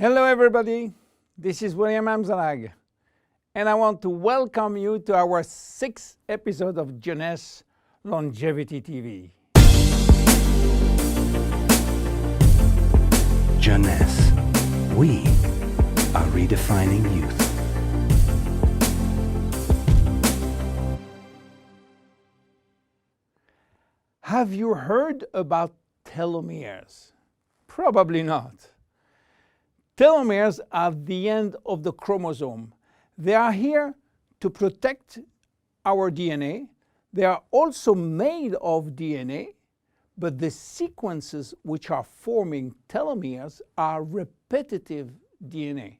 Hello everybody, this is William Amzalag, and I want to welcome you to our 6th episode of Jeunesse Longevity TV. Jeunesse, we are redefining youth. Have you heard about telomeres? Probably not. Telomeres are the end of the chromosome. They are here to protect our DNA. They are also made of DNA, but the sequences which are forming telomeres are repetitive DNA,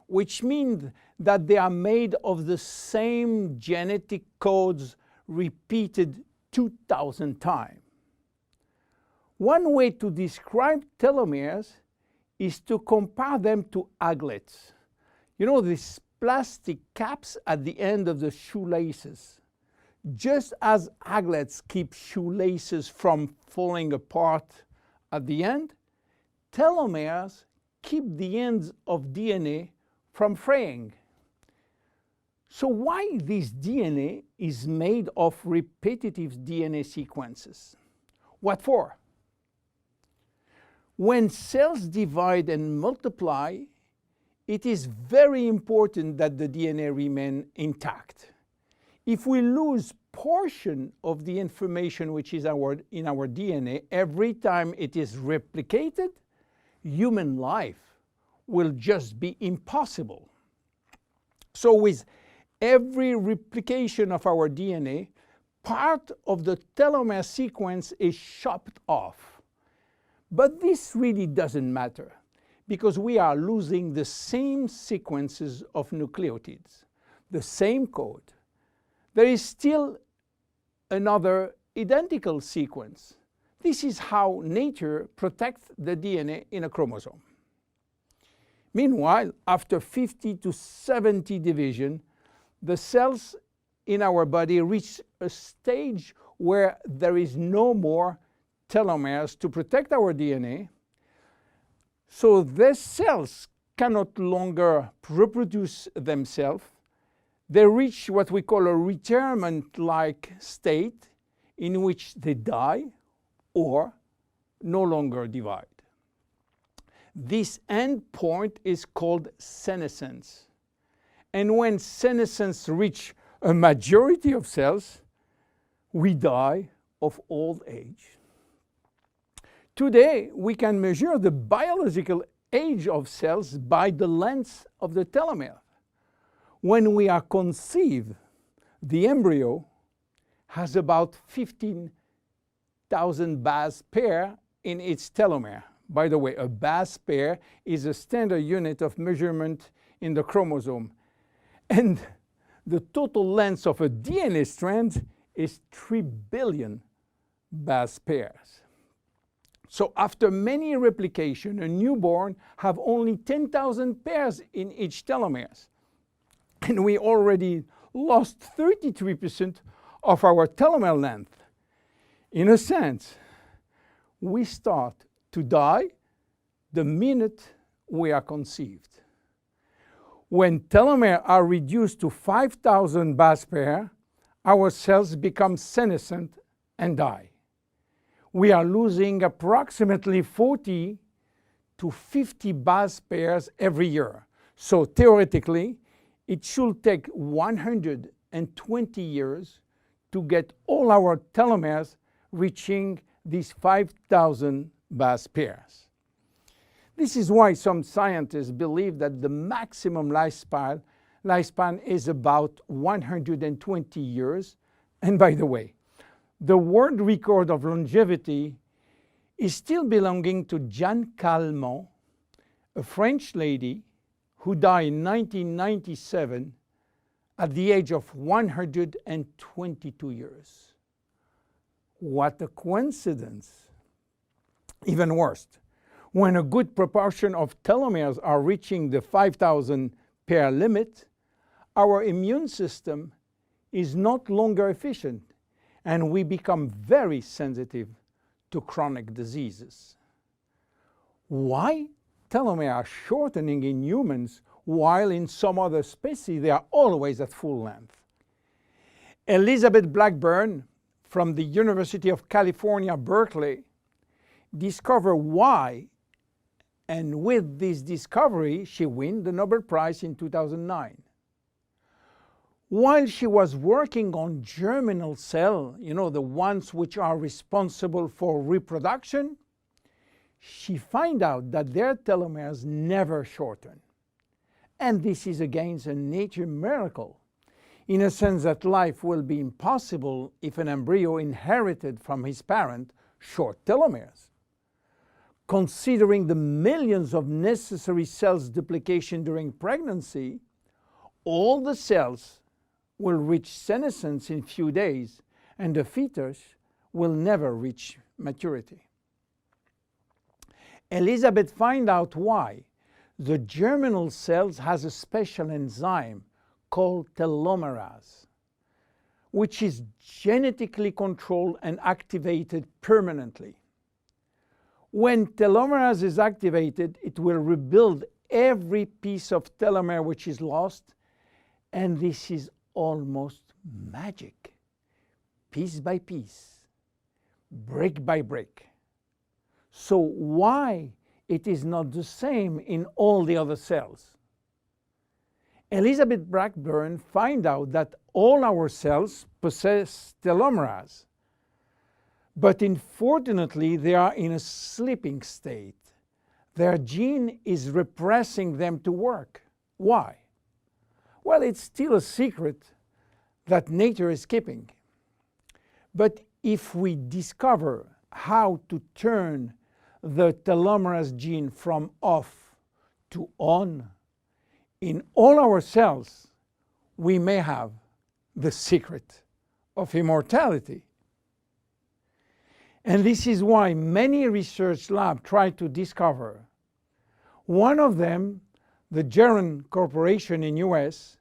which means that they are made of the same genetic codes repeated 2,000 times. One way to describe telomeres is to compare them to aglets. You know, these plastic caps at the end of the shoelaces. Just as aglets keep shoelaces from falling apart at the end, telomeres keep the ends of DNA from fraying. So why this DNA is made of repetitive DNA sequences? What for? When cells divide and multiply, it is very important that the DNA remain intact. If we lose portion of the information which is in our DNA every time it is replicated, human life will just be impossible. So with every replication of our DNA, part of the telomere sequence is chopped off. But this really doesn't matter, because we are losing the same sequences of nucleotides, the same code. There is still another identical sequence. This is how nature protects the DNA in a chromosome. Meanwhile, after 50 to 70 division, the cells in our body reach a stage where there is no more telomeres to protect our DNA. So these cells cannot longer reproduce themselves. They reach what we call a retirement-like state in which they die or no longer divide. This end point is called senescence. And when senescence reaches a majority of cells, we die of old age. Today, we can measure the biological age of cells by the length of the telomere. When we are conceived, the embryo has about 15,000 base pair in its telomere. By the way, a base pair is a standard unit of measurement in the chromosome. And the total length of a DNA strand is 3 billion base pairs. So after many replication, a newborn have only 10,000 pairs in each telomeres. And we already lost 33% of our telomere length. In a sense, we start to die the minute we are conceived. When telomeres are reduced to 5,000 base pairs, our cells become senescent and die. We are losing approximately 40 to 50 base pairs every year. So theoretically, it should take 120 years to get all our telomeres reaching these 5,000 base pairs. This is why some scientists believe that the maximum lifespan is about 120 years. And by the way, the world record of longevity is still belonging to Jeanne Calment, a French lady who died in 1997 at the age of 122 years. What a coincidence! Even worse, when a good proportion of telomeres are reaching the 5,000 pair limit, our immune system is not longer efficient, and we become very sensitive to chronic diseases. Why telomeres are shortening in humans, while in some other species they are always at full length. Elizabeth Blackburn from the University of California, Berkeley, discovered why, and with this discovery she won the Nobel Prize in 2009. While she was working on germinal cells, the ones which are responsible for reproduction, she found out that their telomeres never shorten. And this is again a nature miracle, in a sense that life will be impossible if an embryo inherited from his parent short telomeres. Considering the millions of necessary cells duplication during pregnancy, all the cells will reach senescence in few days, and the fetus will never reach maturity. Elizabeth found out why. The germinal cells has a special enzyme called telomerase, which is genetically controlled and activated permanently. When telomerase is activated, it will rebuild every piece of telomere which is lost, and this is almost magic. Piece by piece, brick by brick. So why it is not the same in all the other cells? Elizabeth Blackburn found out that all our cells possess telomerase, but unfortunately they are in a sleeping state. Their gene is repressing them to work. Why? Well, it's still a secret that nature is keeping. But if we discover how to turn the telomerase gene from off to on in all our cells, we may have the secret of immortality. And this is why many research labs try to discover. One of them, the Geron Corporation in US,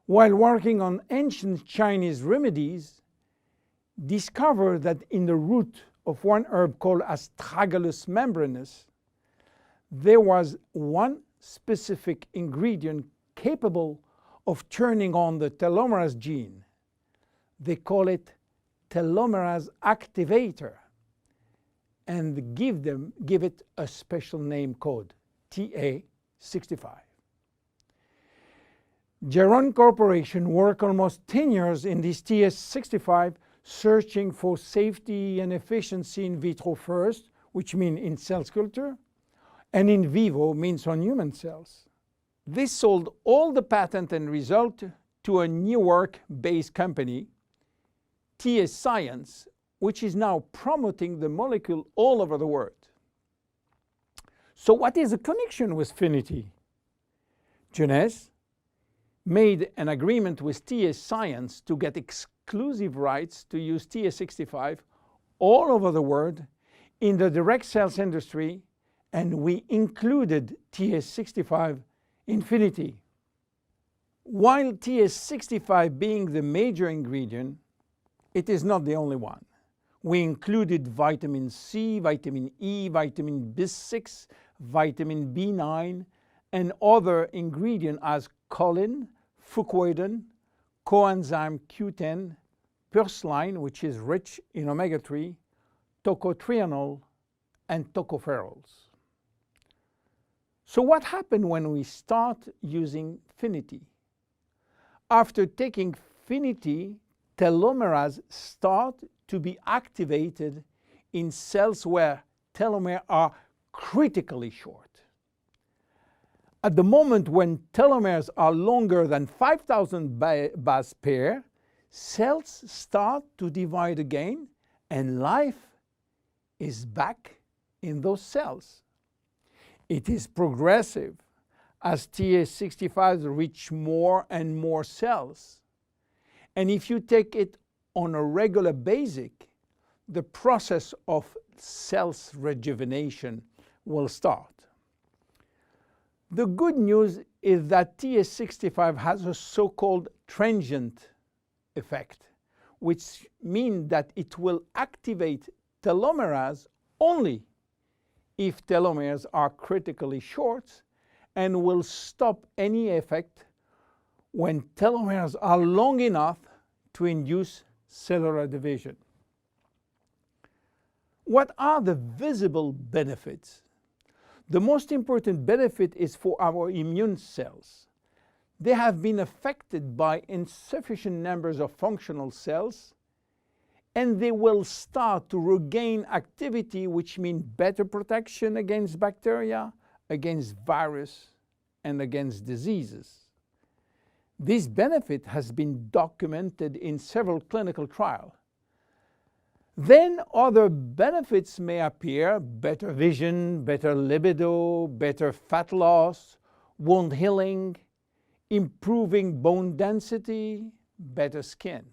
while working on ancient Chinese remedies, discovered that in the root of one herb called Astragalus membranus, there was one specific ingredient capable of turning on the telomerase gene. They call it telomerase activator, and give it a special name code, TA65. Geron Corporation worked almost 10 years in this TA65, searching for safety and efficiency in vitro first, which means in cell culture, and in vivo means on human cells. This sold all the patent and result to a New York-based company, TA Science, which is now promoting the molecule all over the world. So what is the connection with Finiti? Jeunesse made an agreement with TA Science to get exclusive rights to use TA65 all over the world in the direct cells industry, and we included TA65 in Finiti. While TA65 being the major ingredient, it is not the only one. We included vitamin C, vitamin E, vitamin B6, vitamin B9, and other ingredients as choline, fucoidan, coenzyme Q10, purslane, which is rich in omega-3, tocotrienol, and tocopherols. So what happened when we start using Finiti? After taking Finiti, telomerase start to be activated in cells where telomeres are critically short. At the moment when telomeres are longer than 5,000 base pair, cells start to divide again, and life is back in those cells. It is progressive as TA65 reach more and more cells. And if you take it on a regular basis, the process of cells rejuvenation will start. The good news is that TA65 has a so-called transient effect, which means that it will activate telomerase only if telomeres are critically short and will stop any effect when telomeres are long enough to induce cellular division. What are the visible benefits? The most important benefit is for our immune cells. They have been affected by insufficient numbers of functional cells, and they will start to regain activity, which means better protection against bacteria, against virus, and against diseases. This benefit has been documented in several clinical trials. Then other benefits may appear: better vision, better libido, better fat loss, wound healing, improving bone density, better skin.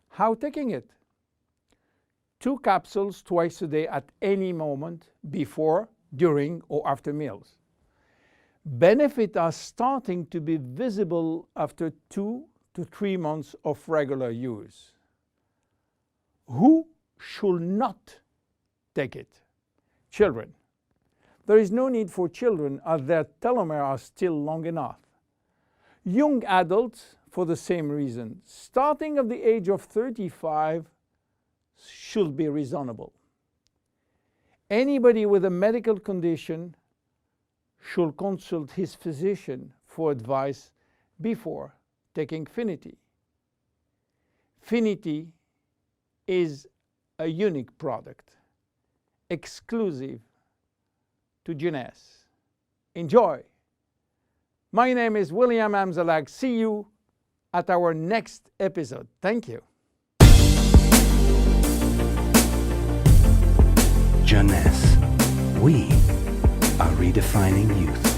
How taking it? 2 capsules twice a day at any moment, before, during, or after meals. Benefits are starting to be visible after 2 to 3 months of regular use. Who should not take it? Children. There is no need for children, as their telomeres are still long enough. Young adults, for the same reason, starting at the age of 35, should be reasonable. Anybody with a medical condition should consult his physician for advice before taking Finiti. Finiti is a unique product, exclusive to Jeunesse. Enjoy! My name is William Amzalag. See you at our next episode. Thank you. Jeunesse. We are redefining youth.